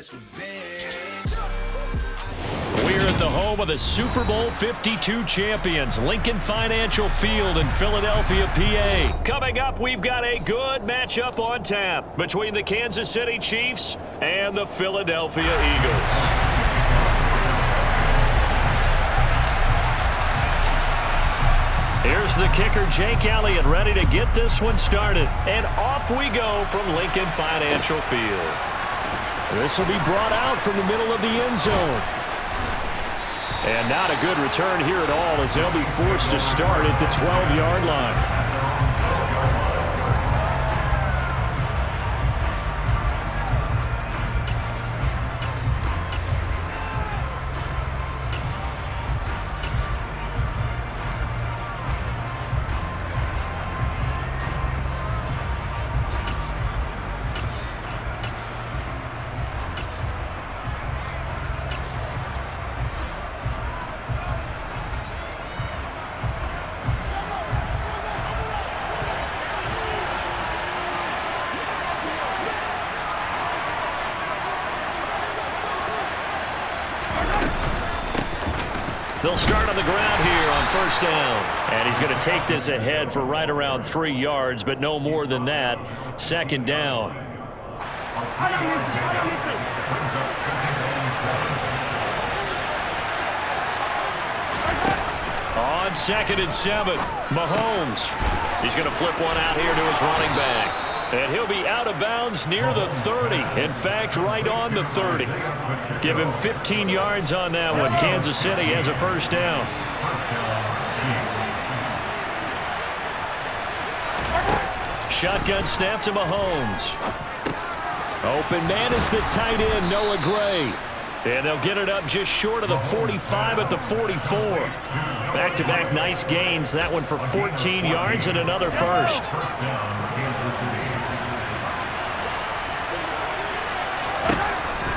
We're at the home of the Super Bowl 52 champions, Lincoln Financial Field in Philadelphia, PA. Coming up, we've got a good matchup on tap between the Kansas City Chiefs and the Philadelphia Eagles. Here's the kicker, Jake Elliott, ready to get this one started. And off we go from Lincoln Financial Field. This will be brought out from the middle of the end zone. And not a good return here at all as they'll be forced to start at the 12-yard line. They'll start on the ground here on first down. And he's going to take this ahead for right around 3 yards, but no more than that. Second down. On 2nd and 7, Mahomes. He's going to flip one out here to his running back. And he'll be out of bounds near the 30. In fact, right on the 30. Give him 15 yards on that one. Kansas City has a first down. Shotgun snap to Mahomes. Open man is the tight end, Noah Gray. And they'll get it up just short of the 45 at the 44. Back-to-back nice gains. That one for 14 yards and another first.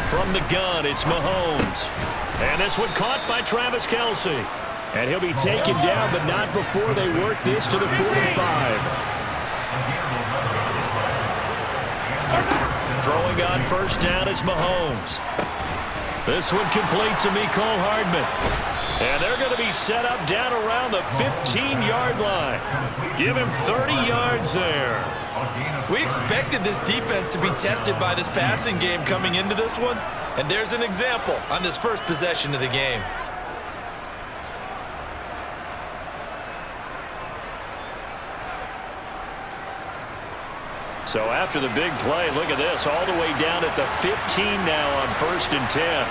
From the gun, it's Mahomes. And this one caught by Travis Kelce. And he'll be taken down, but not before they work this to the 45. Throwing on first down is Mahomes. This one complete to Mecole Hardman. And they're going to be set up down around the 15-yard line. Give him 30 yards there. We expected this defense to be tested by this passing game coming into this one, and there's an example on this first possession of the game. So after the big play, look at this, all the way down at the 15 now on 1st and 10.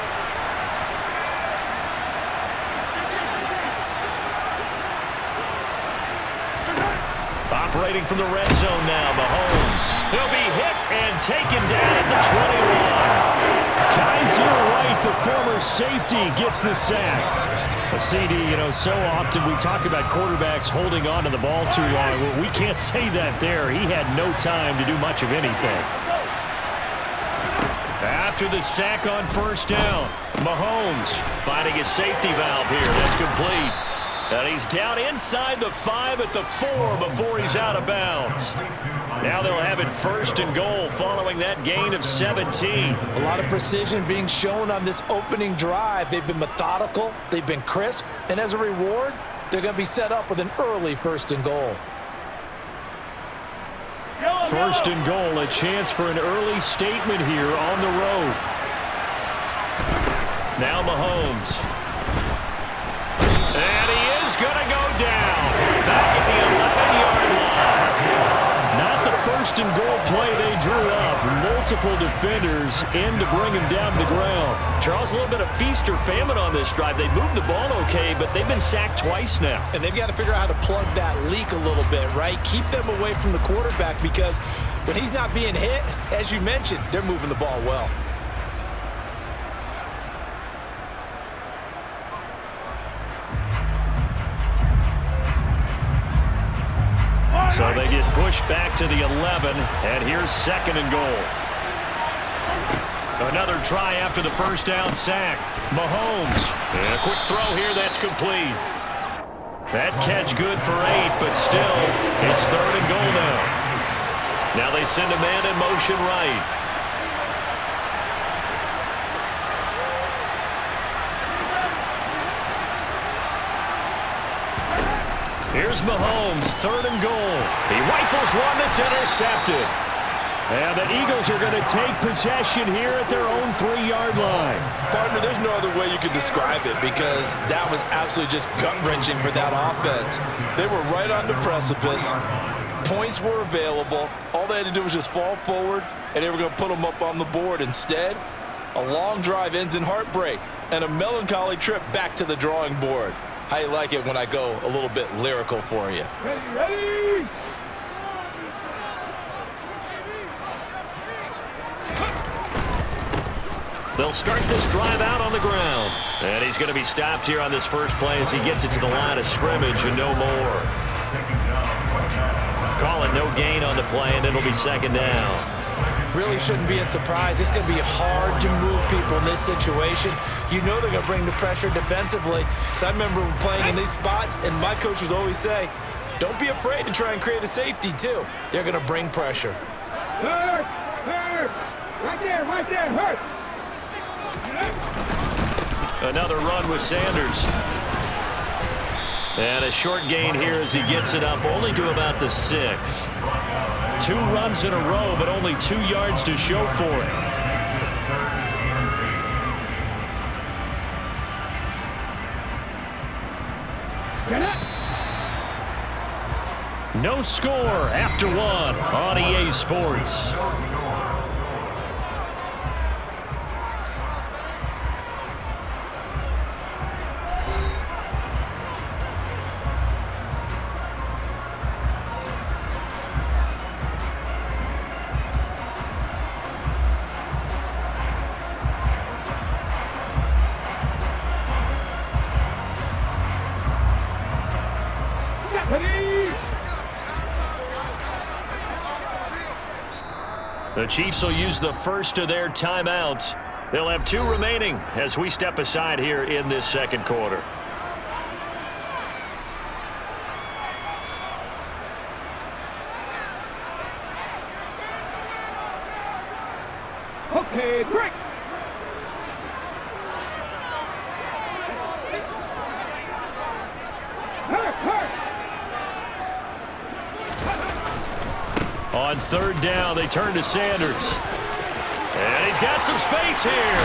Operating from the red zone now, Mahomes. He'll be hit and taken down at the 21. Kaiser White, the former safety, gets the sack. A CD, so often we talk about quarterbacks holding on to the ball too long. Well, we can't say that there. He had no time to do much of anything. After the sack on first down, Mahomes finding his safety valve here. That's complete. And he's down inside the 5 at the 4 before he's out of bounds. Now they'll have it 1st and goal following that gain of 17. A lot of precision being shown on this opening drive. They've been methodical, they've been crisp, and as a reward, they're going to be set up with an early 1st and goal. 1st and goal, a chance for an early statement here on the road. Now Mahomes. And he is going to go down. Back at the 11-yard line. Not the 1st and goal play they drew up. Multiple defenders in to bring him down to the ground. Charles, a little bit of feast or famine on this drive. They moved the ball okay, but they've been sacked twice now. And they've got to figure out how to plug that leak a little bit, right? Keep them away from the quarterback because when he's not being hit, as you mentioned, they're moving the ball well. So they get pushed back to the 11, and here's 2nd and goal. Another try after the first down sack. Mahomes. And a quick throw here that's complete. That catch good for 8, but still, it's 3rd and goal now. Now they send a man in motion right. Here's Mahomes, 3rd and goal. He rifles one that's intercepted. And the Eagles are going to take possession here at their own 3-yard line. Partner, there's no other way you could describe it because that was absolutely just gut-wrenching for that offense. They were right on the precipice. Points were available. All they had to do was just fall forward, and they were going to put them up on the board. Instead, a long drive ends in heartbreak and a melancholy trip back to the drawing board. How you like it when I go a little bit lyrical for you? Ready? They'll start this drive out on the ground. And he's going to be stopped here on this first play as he gets it to the line of scrimmage and no more. Call it no gain on the play, and it'll be 2nd down. Really shouldn't be a surprise. It's going to be hard to move people in this situation. You know they're going to bring the pressure defensively. Because I remember playing in these spots, and my coaches always say, don't be afraid to try and create a safety, too. They're going to bring pressure. Hurt! Hurt! Right there, hurt! Another run with Sanders. And a short gain here as he gets it up only to about the 6. 2 runs in a row, but only 2 yards to show for it. No score after 1 on EA Sports. The Chiefs will use the first of their timeouts. They'll have 2 remaining as we step aside here in this 2nd quarter. Okay, break! On 3rd down, they turn to Sanders. And he's got some space here.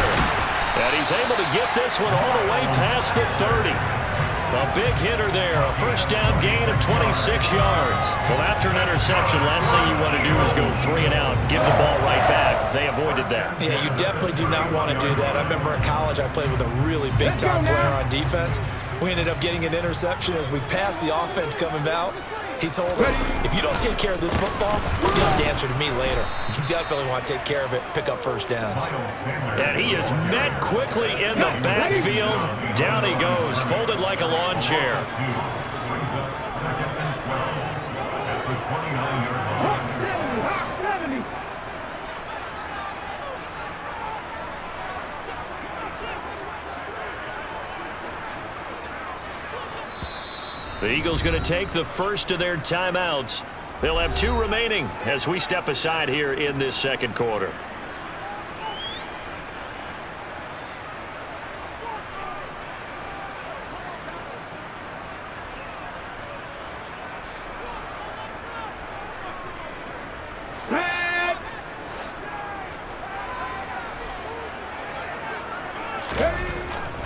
And he's able to get this one all the way past the 30. A big hitter there, a 1st down gain of 26 yards. Well, after an interception, last thing you want to do is go 3 and out, give the ball right back. They avoided that. Yeah, you definitely do not want to do that. I remember in college I played with a really big-time player on defense. We ended up getting an interception as we passed the offense coming out. He told him, if you don't take care of this football, you'll have to answer to me later. You definitely want to take care of it, pick up 1st downs. And he is met quickly in the backfield. Down he goes, folded like a lawn chair. The Eagles going to take the first of their timeouts. They'll have 2 remaining as we step aside here in this 2nd quarter.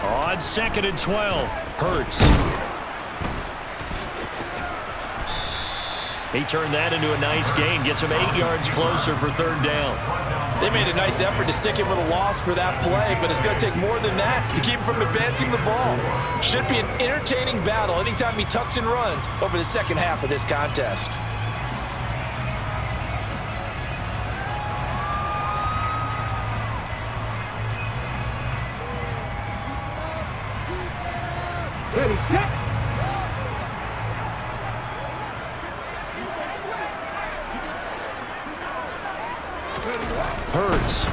On 2nd and 12, Hurts. He turned that into a nice gain, gets him 8 yards closer for 3rd down. They made a nice effort to stick him with a loss for that play, but it's going to take more than that to keep him from advancing the ball. Should be an entertaining battle anytime he tucks and runs over the 2nd half of this contest. Ready, set! Hurts.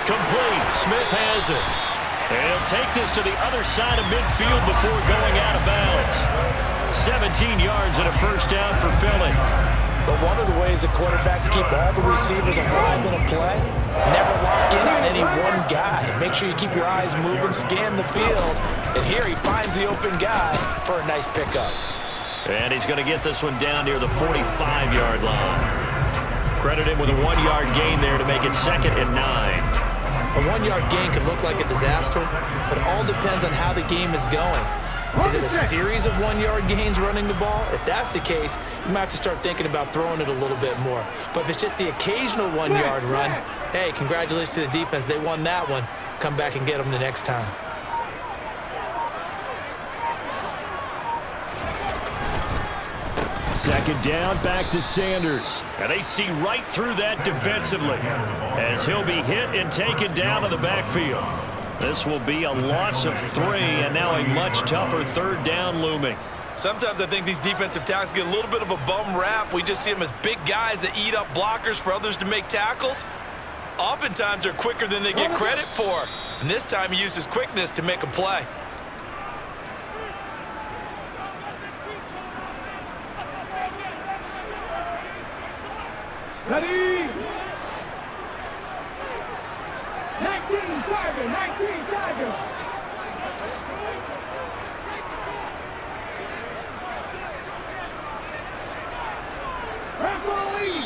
Complete. Smith has it. And he'll take this to the other side of midfield before going out of bounds. 17 yards and a 1st down for Philly. But one of the ways that quarterbacks keep all the receivers alive in a play, never lock in on any one guy. Make sure you keep your eyes moving, scan the field, And here he finds the open guy for a nice pickup. And he's going to get this one down near the 45-yard line. Credit him with a 1-yard gain there to make it 2nd and 9. A 1-yard gain can look like a disaster, but it all depends on how the game is going. Is it a series of 1-yard gains running the ball? If that's the case, you might have to start thinking about throwing it a little bit more. But if it's just the occasional 1-yard run, hey, congratulations to the defense. They won that one. Come back and get them the next time. Second down, back to Sanders. And they see right through that defensively as he'll be hit and taken down in the backfield. This will be a loss of 3, and now a much tougher 3rd down looming. Sometimes I think these defensive tackles get a little bit of a bum rap. We just see them as big guys that eat up blockers for others to make tackles. Oftentimes they're quicker than they get credit for. And this time he used his quickness to make a play. Ready? 19 Tiger, 19 Tiger. Referee.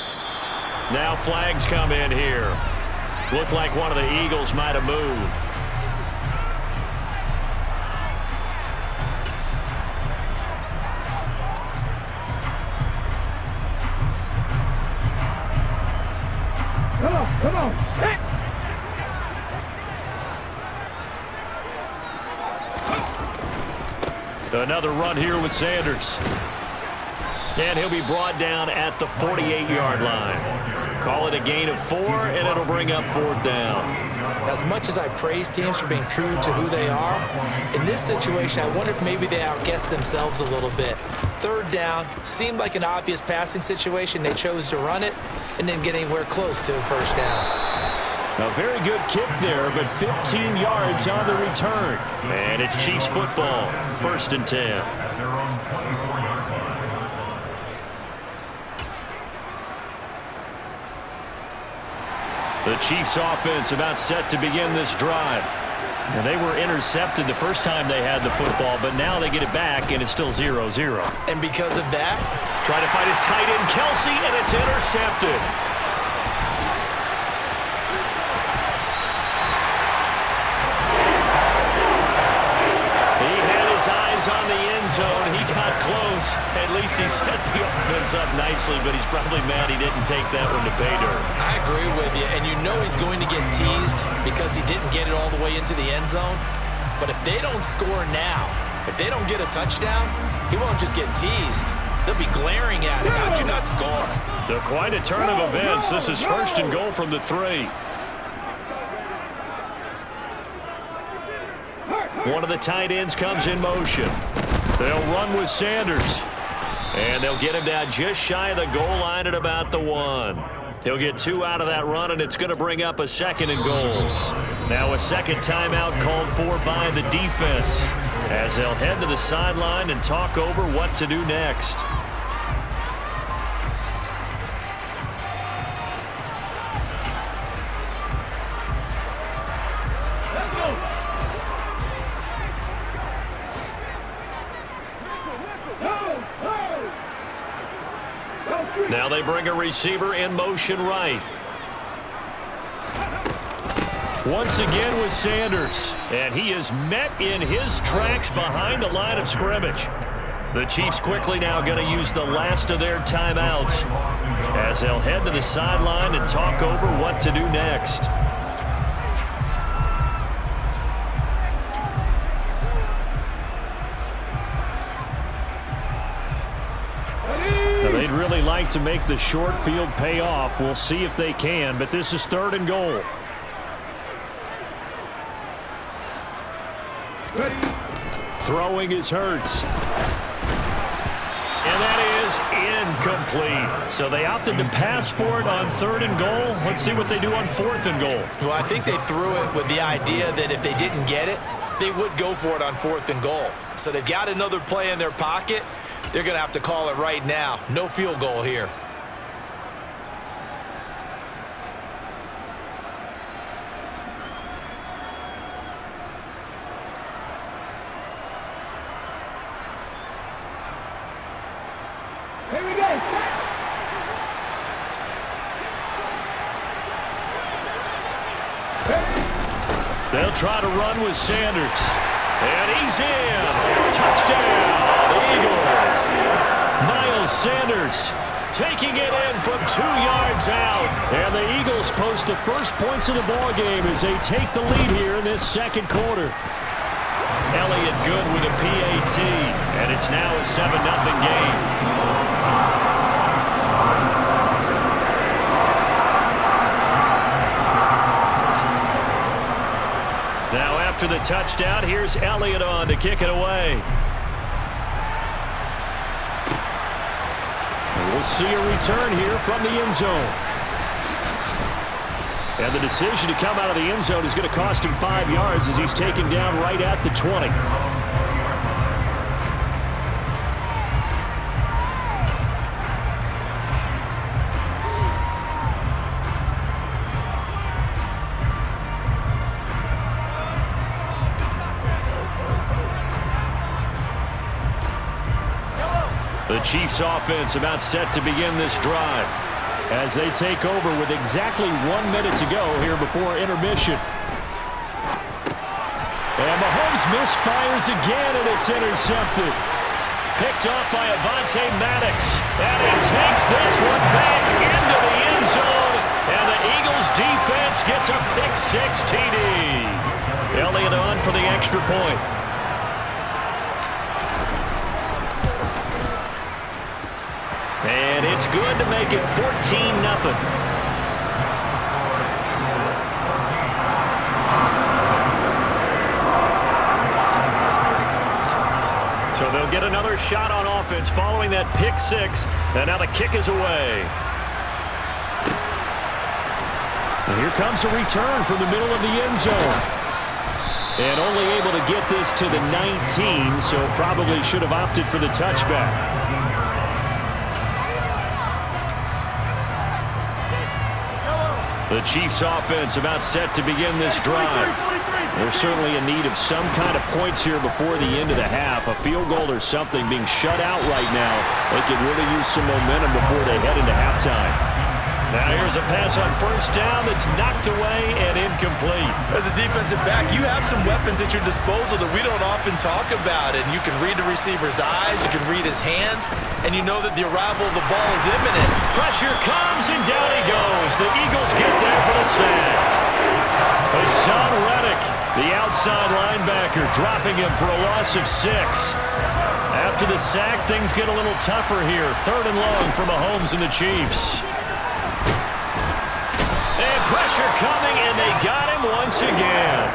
Now flags come in here. Looked like one of the Eagles might have moved. Come on. Hey. Another run here with Sanders. And he'll be brought down at the 48-yard line. Call it a gain of 4, and it'll bring up 4th down. As much as I praise teams for being true to who they are, in this situation, I wonder if maybe they outguessed themselves a little bit. 3rd down seemed like an obvious passing situation. They chose to run it and didn't get anywhere close to a 1st down. A very good kick there, but 15 yards on the return. And it's Chiefs football, 1st and 10. The Chiefs offense about set to begin this drive. And they were intercepted the first time they had the football, but now they get it back, and it's still 0-0. And because of that, trying to fight his tight end, Kelsey, and it's intercepted. He had his eyes on the end zone. He got close. At least he set the offense up nicely, but he's probably mad he didn't take that one to pay dirt. I agree with you, and you know he's going to get teased because he didn't get it all the way into the end zone. But if they don't score now, if they don't get a touchdown, he won't just get teased. They'll be glaring at him. How'd you not score? Quite a turn of events. This is 1st and goal from the 3. One of the tight ends comes in motion. They'll run with Sanders. And they'll get him down just shy of the goal line at about the 1. He'll get 2 out of that run, and it's going to bring up a 2nd and goal. Now a 2nd timeout called for by the defense as they'll head to the sideline and talk over what to do next. Now they bring a receiver in motion right. Once again with Sanders, and he is met in his tracks behind the line of scrimmage. The Chiefs quickly now going to use the last of their timeouts as they'll head to the sideline and talk over what to do next. They'd really like to make the short field pay off. We'll see if they can, but this is 3rd and goal. Ready? Throwing is Hurts. And that is incomplete. So they opted to pass for it on 3rd and goal. Let's see what they do on 4th and goal. Well, I think they threw it with the idea that if they didn't get it, they would go for it on 4th and goal. So they've got another play in their pocket. They're going to have to call it right now. No field goal here. They'll try to run with Sanders. And he's in. Touchdown, Eagles. Miles Sanders taking it in from 2 yards out. And the Eagles post the first points of the ball game as they take the lead here in this second quarter. Elliott good with a PAT. And it's now a 7-0 game. Now after the touchdown, here's Elliott on to kick it away. And we'll see a return here from the end zone. And the decision to come out of the end zone is going to cost him 5 yards as he's taken down right at the 20. The Chiefs offense about set to begin this drive as they take over with exactly 1 minute to go here before intermission. And Mahomes misfires again, and it's intercepted. Picked off by Avonte Maddox. And he takes this one back into the end zone. And the Eagles defense gets a pick-6 TD. Elliott on for the extra point. And it's good to make it 14-0. So they'll get another shot on offense following that pick-6. And now the kick is away. And here comes a return from the middle of the end zone. And only able to get this to the 19, so probably should have opted for the touchback. The Chiefs offense about set to begin this drive. They're certainly in need of some kind of points here before the end of the half. A field goal or something being shut out right now. They could really use some momentum before they head into halftime. Now here's a pass on first down that's knocked away and incomplete. As a defensive back, you have some weapons at your disposal that we don't often talk about. And you can read the receiver's eyes, you can read his hands, and you know that the arrival of the ball is imminent. Pressure comes, and down he goes. The Eagles get there for the sack. Hassan Reddick, the outside linebacker, dropping him for a loss of 6. After the sack, things get a little tougher here. 3rd and long for Mahomes and the Chiefs. And pressure coming, and they got him once again.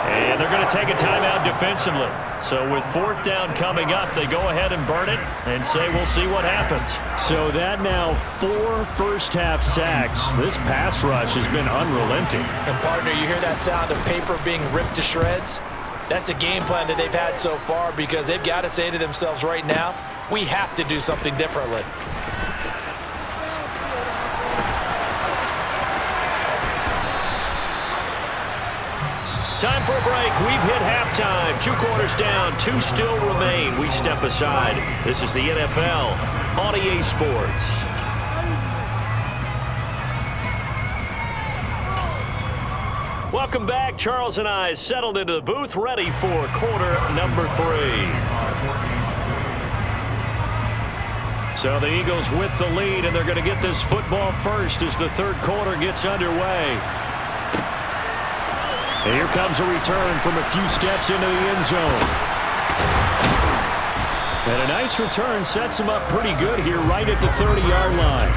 And they're going to take a timeout defensively. So with 4th down coming up, they go ahead and burn it and say we'll see what happens. So that now 4 first-half sacks. This pass rush has been unrelenting. And, partner, you hear that sound of paper being ripped to shreds? That's the game plan that they've had so far because they've got to say to themselves right now, we have to do something differently. Time for a break. We've hit halftime. 2 quarters down. 2 still remain. We step aside. This is the NFL on EA Sports. Welcome back. Charles and I settled into the booth, ready for quarter number 3. So the Eagles with the lead, and they're going to get this football first as the 3rd quarter gets underway. And here comes a return from a few steps into the end zone. And a nice return sets him up pretty good here right at the 30-yard line.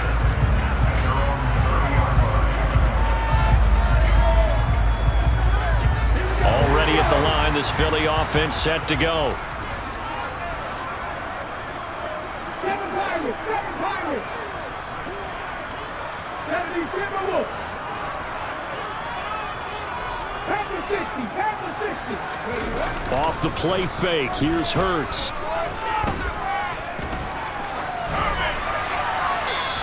Already at the line, this Philly offense set to go. Off the play fake, here's Hurts.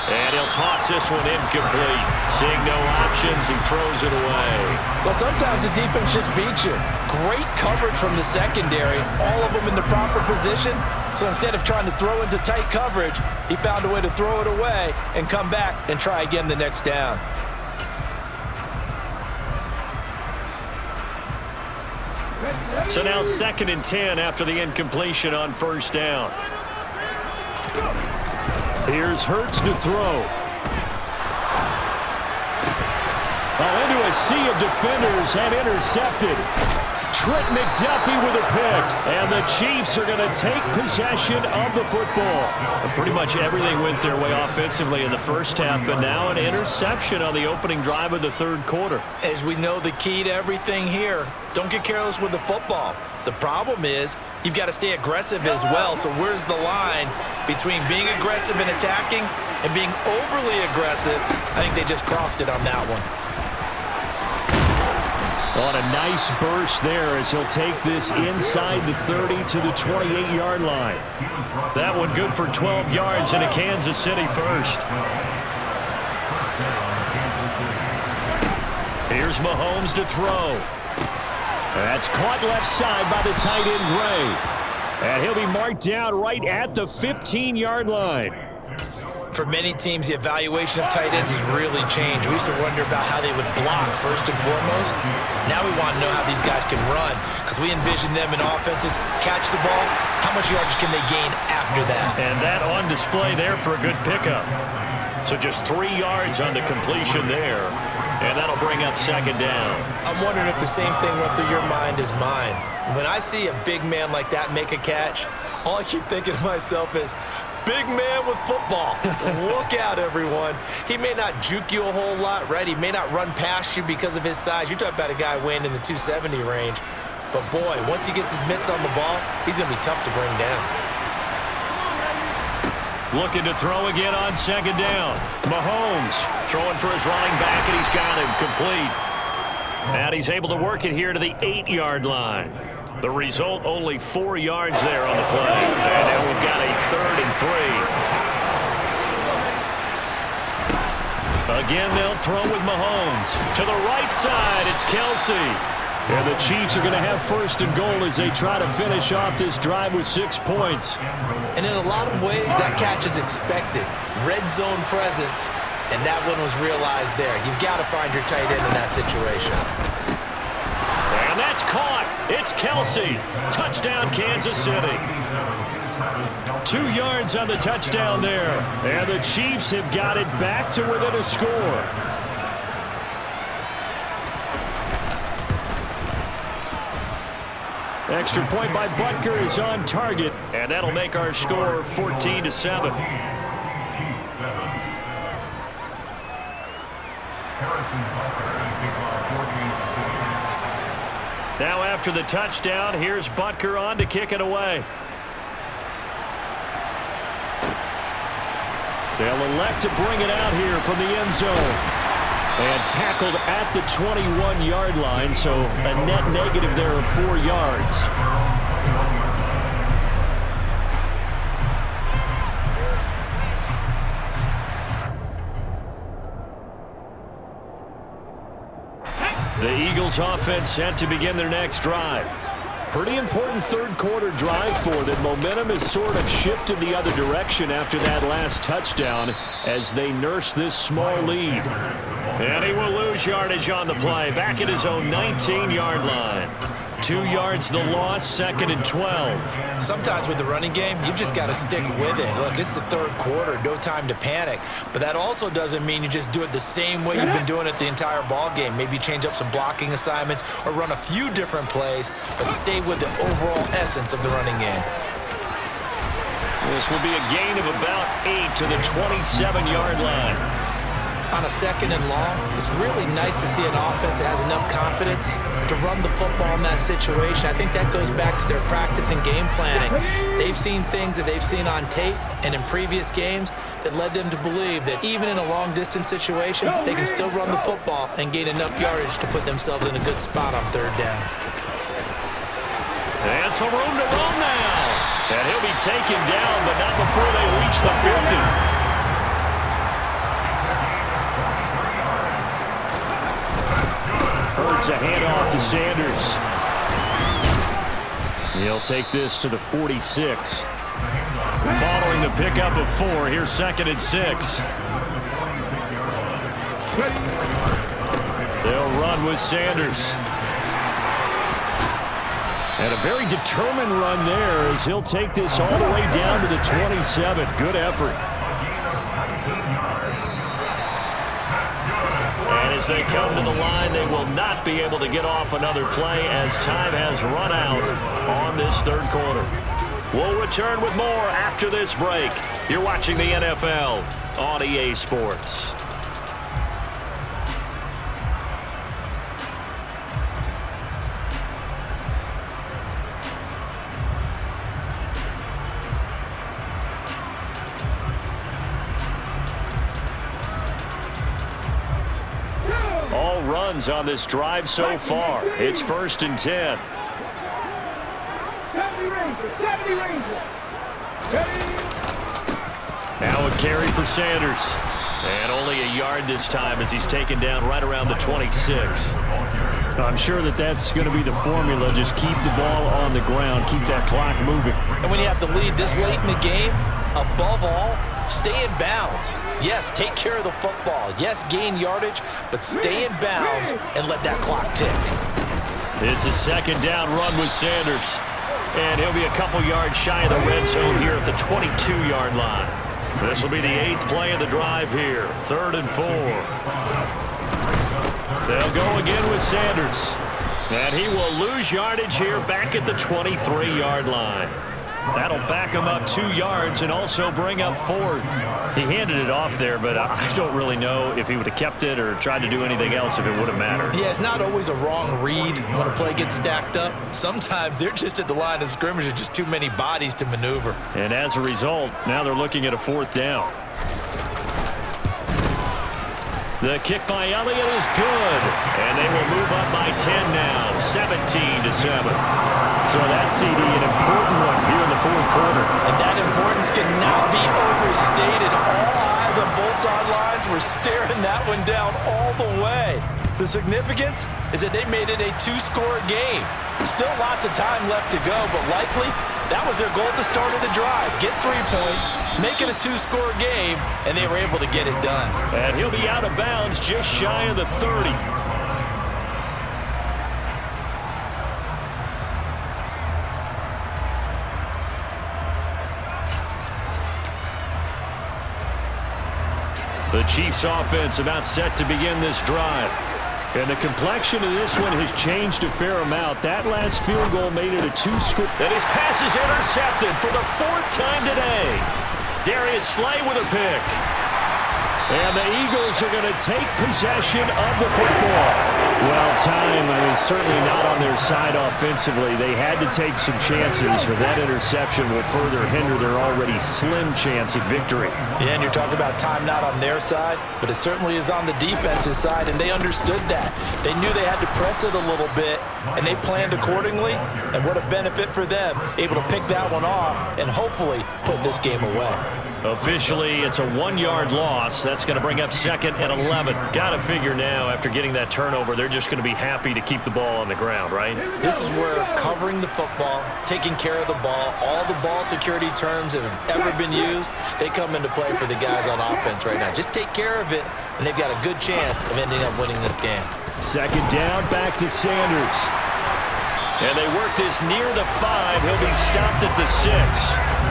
And he'll toss this one incomplete. Seeing no options, he throws it away. Well, sometimes the defense just beats you. Great coverage from the secondary, all of them in the proper position. So instead of trying to throw into tight coverage, he found a way to throw it away and come back and try again the next down. So now 2nd and 10 after the incompletion on first down. Here's Hurts to throw. Into a sea of defenders and intercepted. Trent McDuffie with a pick, and the Chiefs are going to take possession of the football. Pretty much everything went their way offensively in the first half, but now an interception on the opening drive of the third quarter. As we know, the key to everything here, don't get careless with the football. The problem is you've got to stay aggressive as well, so where's the line between being aggressive and attacking and being overly aggressive? I think they just crossed it on that one. On a nice burst there as he'll take this inside the 30 to the 28-yard line. That one good for 12 yards and a Kansas City first. Here's Mahomes to throw. That's caught left side by the tight end Gray. And he'll be marked down right at the 15-yard line. For many teams, the evaluation of tight ends has really changed. We used to wonder about how they would block first and foremost. Now we want to know how these guys can run because we envision them in offenses catch the ball. How much yardage can they gain after that? And that on display there for a good pickup. So just 3 yards on the completion there. And that'll bring up 2nd down. I'm wondering if the same thing went through your mind as mine. When I see a big man like that make a catch, all I keep thinking to myself is, big man with football. Look out, everyone. He may not juke you a whole lot, right? He may not run past you because of his size. You're talking about a guy weighing in the 270 range. But, boy, once he gets his mitts on the ball, he's going to be tough to bring down. Looking to throw again on 2nd down. Mahomes throwing for his running back, and he's got him complete. And he's able to work it here to the 8-yard line. The result, only 4 yards there on the play. And now we've got a 3rd and 3. Again, they'll throw with Mahomes. To the right side, it's Kelsey. And the Chiefs are going to have 1st and goal as they try to finish off this drive with 6 points. And in a lot of ways, that catch is expected. Red zone presence, and that one was realized there. You've got to find your tight end in that situation. And that's caught. It's Kelsey. Touchdown, Kansas City. 2 yards on the touchdown there. And the Chiefs have got it back to within a score. Extra point by Butker is on target. And that'll make our score 14-7. Now after the touchdown, here's Butker on to kick it away. They'll elect to bring it out here from the end zone. And tackled at the 21-yard line, so a net negative there of 4 yards. The Eagles offense set to begin their next drive. Pretty important third quarter drive for them. Momentum has sort of shifted the other direction after that last touchdown as they nurse this small lead. And he will lose yardage on the play, back at his own 19-yard line. 2 yards the loss, 2nd and 12. Sometimes with the running game, you've just got to stick with it. Look, it's the third quarter, no time to panic. But that also doesn't mean you just do it the same way you've been doing it the entire ball game. Maybe change up some blocking assignments or run a few different plays, but stay with the overall essence of the running game. This will be a gain of about 8 to the 27-yard line. On a 2nd and long, it's really nice to see an offense that has enough confidence to run the football in that situation. I think that goes back to their practice and game planning. They've seen things that they've seen on tape and in previous games that led them to believe that even in a long-distance situation, they can still run the football and gain enough yardage to put themselves in a good spot on 3rd down. And some room to run now. And he'll be taken down, but not before they reach the 50. Hurts a handoff to Sanders. He'll take this to the 46. Following the pickup of 4, here's 2nd and 6. They'll run with Sanders. And a very determined run there as he'll take this all the way down to the 27. Good effort. And as they come to the line, they will not be able to get off another play as time has run out on this third quarter. We'll return with more after this break. You're watching the NFL on EA Sports. All runs on this drive so far. It's 1st and 10. 70 Ranger. Now a carry for Sanders. And only a yard this time as he's taken down right around the 26. I'm sure that's going to be the formula. Just keep the ball on the ground. Keep that clock moving. And when you have the lead this late in the game, above all, stay in bounds. Yes, take care of the football. Yes, gain yardage, but stay in bounds and let that clock tick. It's a 2nd down run with Sanders. And he'll be a couple yards shy of the red zone here at the 22-yard line. This will be the 8th play of the drive here. 3rd and 4. They'll go again with Sanders. And he will lose yardage here back at the 23-yard line. That'll back him up 2 yards and also bring up 4th. He handed it off there, but I don't really know if he would have kept it or tried to do anything else if it would have mattered. Yeah, it's not always a wrong read when a play gets stacked up. Sometimes they're just at the line of scrimmage. There's just too many bodies to maneuver. And as a result, now they're looking at a 4th down. The kick by Elliott is good. And they will move up by 10 now, 17-7. So that CD, an important one here in the 4th quarter. And that importance cannot be overstated. All eyes on both sidelines were staring that one down all the way. The significance is that they made it a 2-score game. Still lots of time left to go, but likely that was their goal at the start of the drive. Get 3 points, make it a 2-score game, and they were able to get it done. And he'll be out of bounds just shy of the 30. The Chiefs offense about set to begin this drive. And the complexion of this one has changed a fair amount. That last field goal made it a 2-score. And his pass is intercepted for the 4th time today. Darius Slay with a pick. And the Eagles are going to take possession of the football. Well, time, certainly not on their side offensively. They had to take some chances, but that interception will further hinder their already slim chance at victory. Yeah, and you're talking about time not on their side, but it certainly is on the defense's side, and they understood that. They knew they had to press it a little bit, and they planned accordingly, and what a benefit for them, able to pick that one off and hopefully put this game away. Officially, it's a 1-yard loss. That's going to bring up 2nd and 11. Got to figure now, after getting that turnover, they're just going to be happy to keep the ball on the ground, right? This is where covering the football, taking care of the ball, all the ball security terms that have ever been used, they come into play for the guys on offense right now. Just take care of it, and they've got a good chance of ending up winning this game. 2nd down, back to Sanders. And they work this near the 5. He'll be stopped at the 6.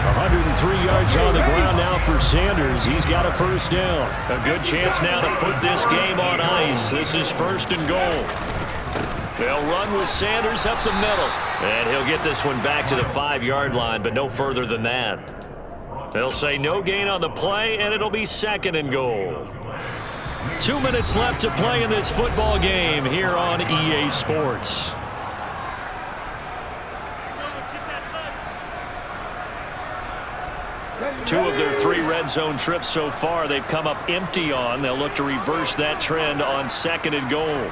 103 yards on the ground now for Sanders. He's got a 1st down. A good chance now to put this game on ice. This is 1st and goal. They'll run with Sanders up the middle. And he'll get this one back to the 5-yard line, but no further than that. They'll say no gain on the play, and it'll be 2nd and goal. 2 minutes left to play in this football game here on EA Sports. Two of their 3 red zone trips so far they've come up empty on. They'll look to reverse that trend on 2nd and goal.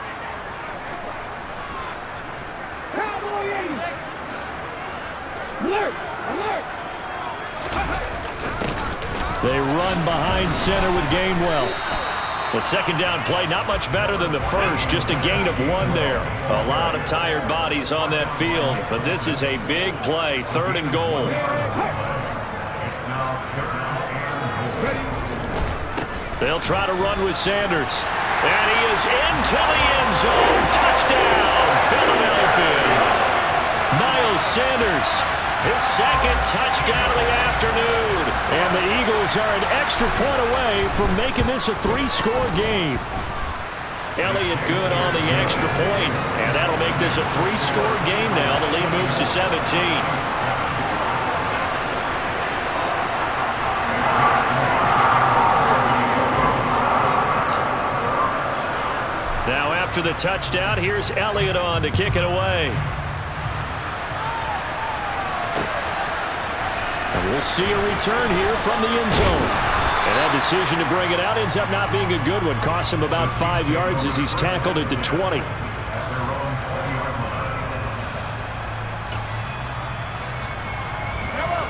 They run behind center with Gainwell. The 2nd down play, not much better than the first, just a gain of 1 there. A lot of tired bodies on that field, but this is a big play, 3rd and goal. They'll try to run with Sanders. And he is into the end zone. Touchdown, Philadelphia. Miles Sanders, his second touchdown of the afternoon. And the Eagles are an extra point away from making this a 3-score game. Elliott good on the extra point, and that'll make this a 3-score game now. The lead moves to 17. Now after the touchdown, here's Elliott on to kick it away. And we'll see a return here from the end zone. And that decision to bring it out ends up not being a good one. Cost him about 5 yards as he's tackled at the 20.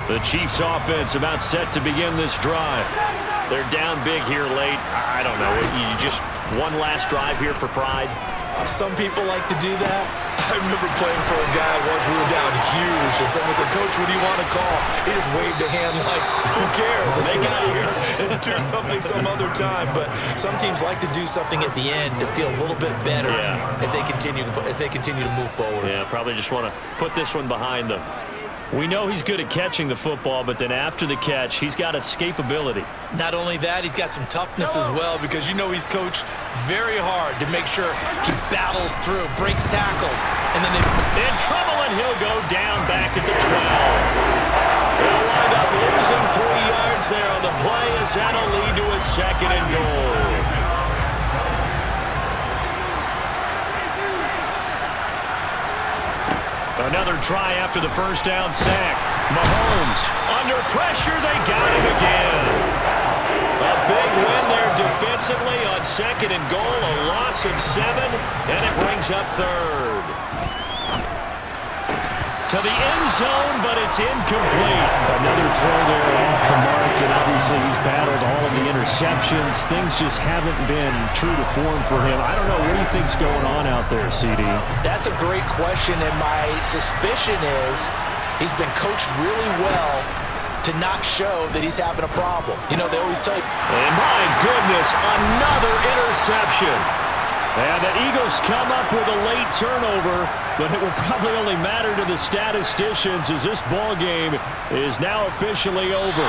The Chiefs offense about set to begin this drive. They're down big here late. I don't know. You just one last drive here for pride. Some people like to do that. I remember playing for a guy once. We were down huge, and someone said, "Coach, what do you want to call?" He just waved a hand like, "Who cares? Let's get out of here and do something some other time." But some teams like to do something at the end to feel a little bit better as they continue to move forward. Yeah, probably just want to put this one behind them. We know he's good at catching the football, but then after the catch, he's got escapability. Not only that, he's got some toughness as well, because you know he's coached very hard to make sure he battles through, breaks tackles, and then in trouble, and he'll go down back at the 12. He'll wind up losing 3 yards there on the play as that'll lead to a 2nd and goal. Another try after the first down sack. Mahomes under pressure. They got him again. A big win there defensively on 2nd and goal. A loss of 7, and it brings up 3rd. To the end zone, but it's incomplete. Another throw there off the mark, and obviously he's battled all of the interceptions. Things just haven't been true to form for him. I don't know. What do you think's going on out there, CD? That's a great question, and my suspicion is he's been coached really well to not show that he's having a problem. You know, they always tell you. And my goodness, another interception. And the Eagles come up with a late turnover, but it will probably only matter to the statisticians as this ball game is now officially over.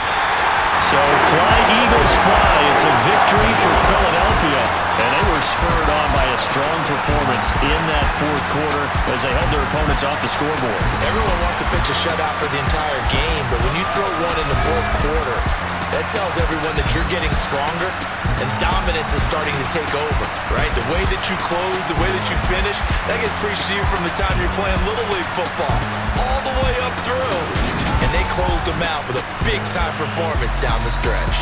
So fly, Eagles, fly. It's a victory for Philadelphia, and they were spurred on by a strong performance in that 4th quarter as they held their opponents off the scoreboard. Everyone wants to pitch a shutout for the entire game, but when you throw one in the 4th quarter, that tells everyone that you're getting stronger and dominance is starting to take over, right? The way that you close, the way that you finish, that gets preached to you from the time you're playing Little League football all the way up through. And they closed them out with a big-time performance down the stretch.